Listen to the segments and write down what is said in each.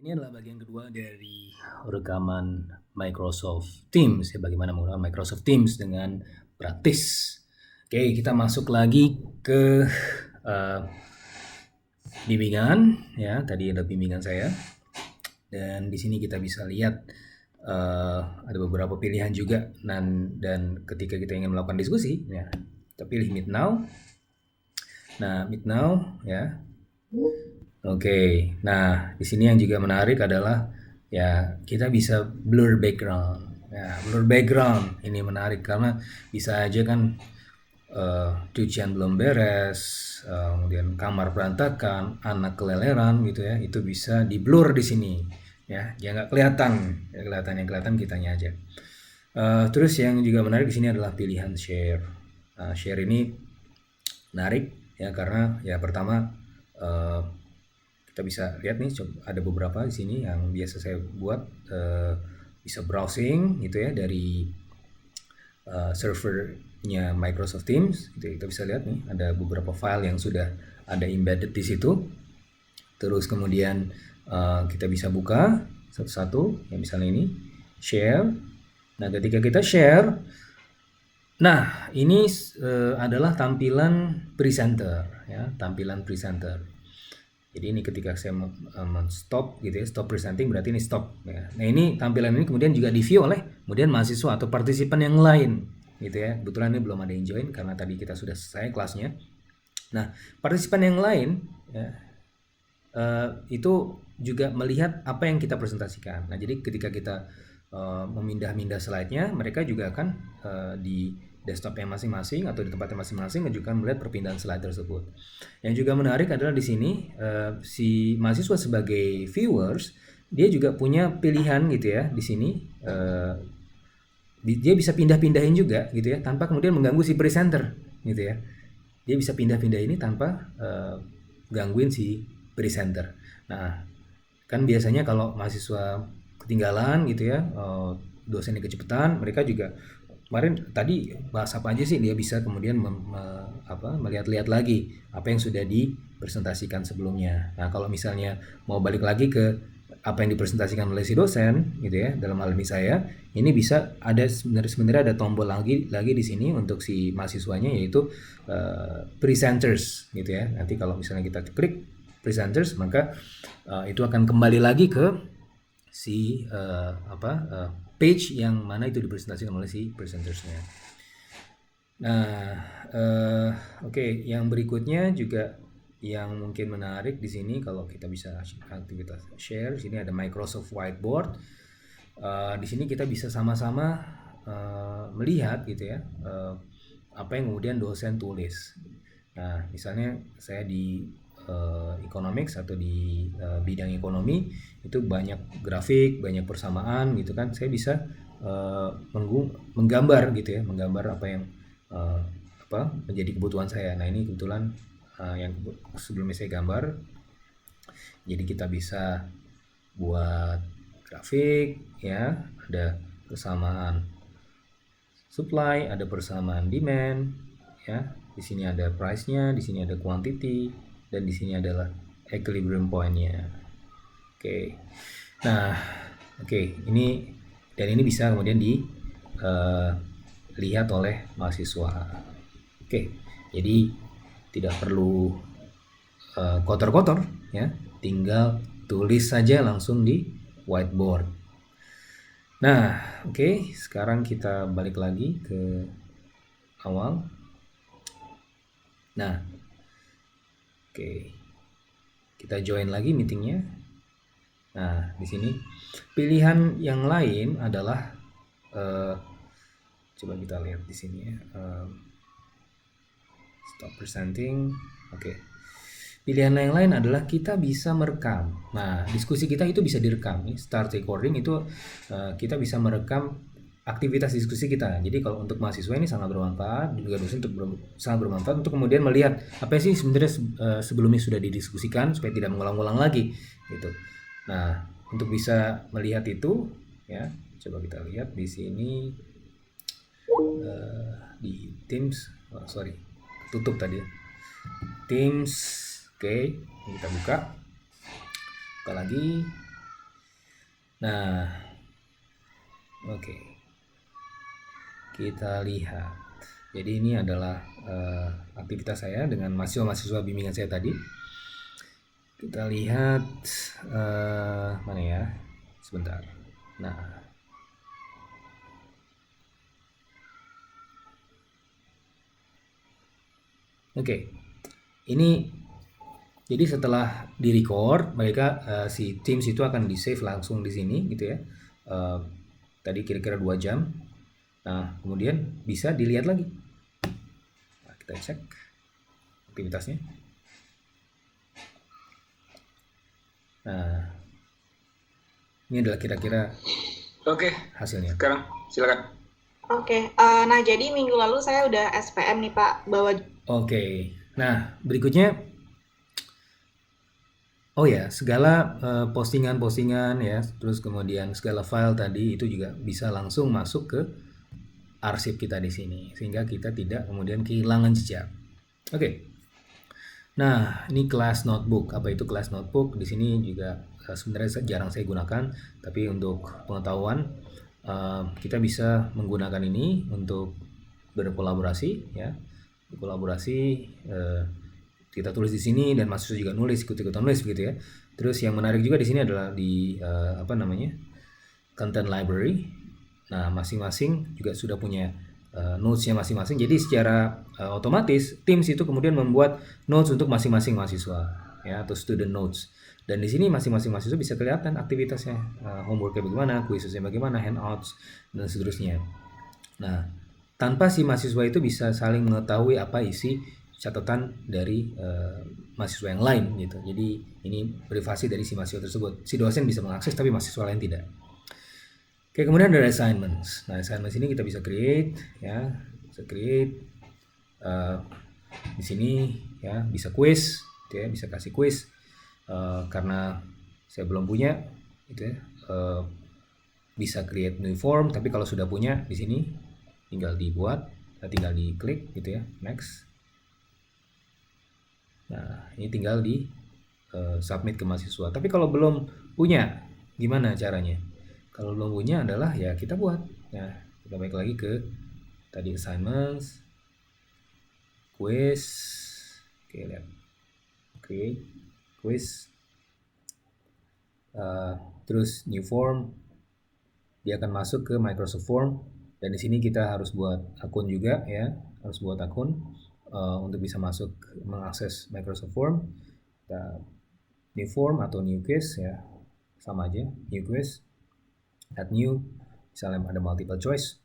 Ini adalah bagian kedua dari rekaman Microsoft Teams ya, bagaimana menggunakan Microsoft Teams dengan praktis. Oke, kita masuk lagi ke bimbingan ya. Tadi ada bimbingan saya. Dan di sini kita bisa lihat ada beberapa pilihan juga dan ketika kita ingin melakukan diskusi ya, kita pilih Meet Now. Nah, Meet Now ya. Oke, nah di sini yang juga menarik adalah ya kita bisa blur background. Ya, blur background ini menarik karena bisa aja kan cucian belum beres, kemudian kamar berantakan, anak keleleran gitu ya, itu bisa di blur di sini. Ya nggak kelihatan, ya kelihatan yang kelihatan kitanya aja. Terus yang juga menarik di sini adalah pilihan share. Share ini menarik ya karena ya pertama kita bisa lihat nih ada beberapa di sini yang biasa saya buat, bisa browsing gitu ya dari servernya Microsoft Teams gitu. Kita bisa lihat nih ada beberapa file yang sudah ada embedded di situ. Terus kemudian kita bisa buka satu-satu yang misalnya ini share. Nah ketika kita share, nah ini adalah tampilan presenter ya, tampilan presenter. Jadi ini ketika saya stop gitu ya, stop presenting berarti ini stop ya. Nah ini tampilan ini kemudian juga di view oleh kemudian mahasiswa atau partisipan yang lain gitu ya. Kebetulan ini belum ada yang join karena tadi kita sudah selesai kelasnya. Nah partisipan yang lain ya, itu juga melihat apa yang kita presentasikan. Nah jadi ketika kita memindah-mindah slide-nya, mereka juga akan di desktopnya masing-masing atau di tempatnya masing-masing juga melihat perpindahan slide tersebut. Yang juga menarik adalah di sini si mahasiswa sebagai viewers dia juga punya pilihan gitu ya di sini, dia bisa pindah-pindahin juga gitu ya tanpa kemudian mengganggu si presenter gitu ya. Dia bisa pindah-pindah ini tanpa gangguin si presenter. Nah kan biasanya kalau mahasiswa ketinggalan gitu ya, dosennya kecepatan, mereka juga kemarin tadi bahas apa aja sih, dia bisa kemudian melihat-lihat lagi apa yang sudah dipresentasikan sebelumnya. Nah kalau misalnya mau balik lagi ke apa yang dipresentasikan oleh si dosen gitu ya, dalam hal ini saya, ini bisa ada sebenarnya ada tombol lagi di sini untuk si mahasiswanya, yaitu presenters gitu ya. Nanti kalau misalnya kita klik presenters, maka itu akan kembali lagi ke si page yang mana itu dipresentasikan oleh si presentersnya. Nah, oke, yang berikutnya juga yang mungkin menarik di sini kalau kita bisa aktivitas share, sini ada Microsoft Whiteboard. Di sini kita bisa sama-sama melihat gitu ya apa yang kemudian dosen tulis. Nah, misalnya saya di economics atau di bidang ekonomi itu banyak grafik, banyak persamaan gitu kan. Saya bisa menggambar gitu ya, menggambar apa yang menjadi kebutuhan saya. Nah, ini kebetulan yang sebelumnya saya gambar. Jadi kita bisa buat grafik ya, ada persamaan supply, ada persamaan demand ya. Di sini ada price-nya, di sini ada quantity, dan di sini adalah equilibrium point-nya. Oke. Nah, oke, ini bisa kemudian dilihat oleh mahasiswa. Oke. Jadi tidak perlu kotor-kotor ya, tinggal tulis saja langsung di whiteboard. Nah, oke, sekarang kita balik lagi ke awal. Nah, oke, kita join lagi meetingnya. Nah, di sini pilihan yang lain adalah coba kita lihat di sini ya. Stop presenting. Oke. Pilihan yang lain adalah kita bisa merekam. Nah, diskusi kita itu bisa direkam. Start recording itu kita bisa merekam aktivitas diskusi kita. Jadi kalau untuk mahasiswa ini sangat bermanfaat, juga dosen sangat bermanfaat untuk kemudian melihat apa sih sebenarnya sebelumnya sudah didiskusikan supaya tidak mengulang-ulang lagi gitu. Nah, untuk bisa melihat itu ya, coba kita lihat di sini di Teams. Sorry, tutup tadi ya. Teams. Oke, kita buka lagi. Nah, oke. Kita lihat. Jadi ini adalah aktivitas saya dengan mahasiswa-mahasiswa bimbingan saya tadi. Kita lihat mana ya? Sebentar. Nah, oke. Ini jadi setelah di-record, mereka si Teams itu akan di-save langsung di sini gitu ya. Tadi kira-kira 2 jam. Nah, kemudian bisa dilihat lagi. Nah, kita cek aktivitasnya. Nah, ini adalah kira-kira Oke, hasilnya. sekarang silakan. Oke, nah jadi minggu lalu saya udah SPM nih Pak, bawa. Oke. Nah, berikutnya oh ya, segala postingan-postingan ya, terus kemudian segala file tadi itu juga bisa langsung masuk ke arsip kita di sini sehingga kita tidak kemudian kehilangan jejak. Oke. Nah, ini kelas notebook. Apa itu kelas notebook? Di sini juga sebenarnya jarang saya gunakan, tapi untuk pengetahuan kita bisa menggunakan ini untuk berkolaborasi ya. Berkolaborasi kita tulis di sini dan mahasiswa juga nulis, ikut-ikutan nulis begitu ya. Terus yang menarik juga di sini adalah di apa namanya? Content library. Nah, masing-masing juga sudah punya notes-nya masing-masing. Jadi secara otomatis Teams itu kemudian membuat notes untuk masing-masing mahasiswa ya atau student notes. Dan di sini masing-masing mahasiswa bisa kelihatan aktivitasnya, homeworknya bagaimana, kuisnya bagaimana, handouts dan seterusnya. Nah, tanpa si mahasiswa itu bisa saling mengetahui apa isi catatan dari mahasiswa yang lain gitu. Jadi ini privasi dari si mahasiswa tersebut. Si dosen bisa mengakses tapi mahasiswa lain tidak. Oke, kemudian ada assignments. Nah, assignments ini kita bisa create ya, bisa create di sini ya, bisa quiz, gitu ya, bisa kasih quiz. Karena saya belum punya, gitu ya, bisa create new form. Tapi kalau sudah punya di sini tinggal dibuat, tinggal diklik, gitu ya, next. Nah, ini tinggal di submit ke mahasiswa. Tapi kalau belum punya, gimana caranya? Kalau belum punya adalah ya kita buat. Nah, kita balik lagi ke tadi assignments, quiz. Oke, lihat. Create quiz. Terus new form. Dia akan masuk ke Microsoft Form dan di sini kita harus buat akun juga ya, harus buat akun untuk bisa masuk mengakses Microsoft Form. Kita new form atau new quiz ya, sama aja, new quiz. Add new, misalnya ada multiple choice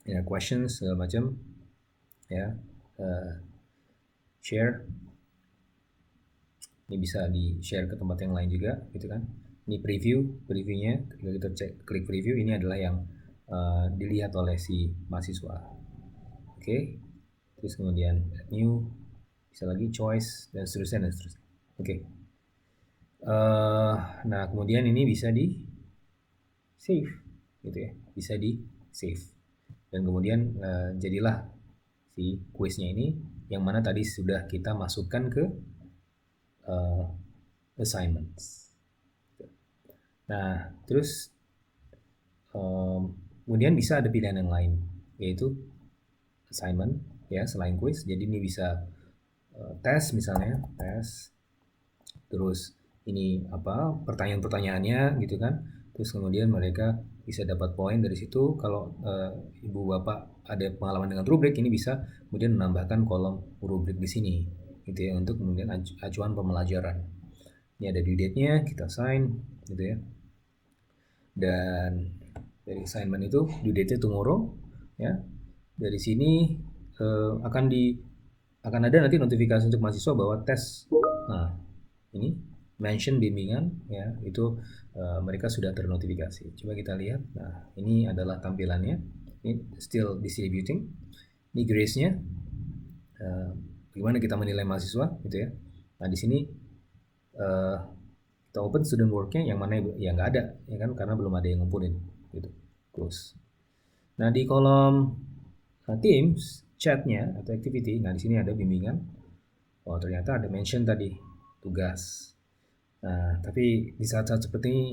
ya, questions segala macam ya, share, ini bisa di share ke tempat yang lain juga gitu kan. Ini previewnya, ketika kita cek klik preview, ini adalah yang dilihat oleh si mahasiswa. Oke, terus kemudian add new, bisa lagi choice dan seterusnya. Oke. Nah kemudian ini bisa di save gitu ya, bisa di save dan kemudian jadilah si quiznya ini yang mana tadi sudah kita masukkan ke assignments. Nah terus kemudian bisa ada pilihan yang lain yaitu assignment ya, selain quiz. Jadi ini bisa tes, misalnya tes, terus ini apa pertanyaan-pertanyaannya gitu kan, terus kemudian mereka bisa dapat poin dari situ. Kalau ibu bapak ada pengalaman dengan rubrik, ini bisa kemudian menambahkan kolom rubrik di sini gitu ya, untuk kemudian acuan pembelajaran. Ini ada due date-nya, kita assign gitu ya, dan dari assignment itu due date-nya tomorrow ya. Dari sini akan ada nanti notifikasi untuk mahasiswa bahwa tes. Nah, ini mention bimbingan ya, itu mereka sudah ternotifikasi. Coba kita lihat. Nah, ini adalah tampilannya. Ini still distributing. Ini grace-nya. Bagaimana kita menilai mahasiswa gitu ya. Nah, di sini kita open student work-nya, yang mana ya nggak ada ya kan, karena belum ada yang ngumpulin gitu. Close. Nah, di kolom Teams chat-nya atau activity, nah di sini ada bimbingan. Oh, ternyata ada mention tadi tugas. Nah, tapi di saat-saat seperti ini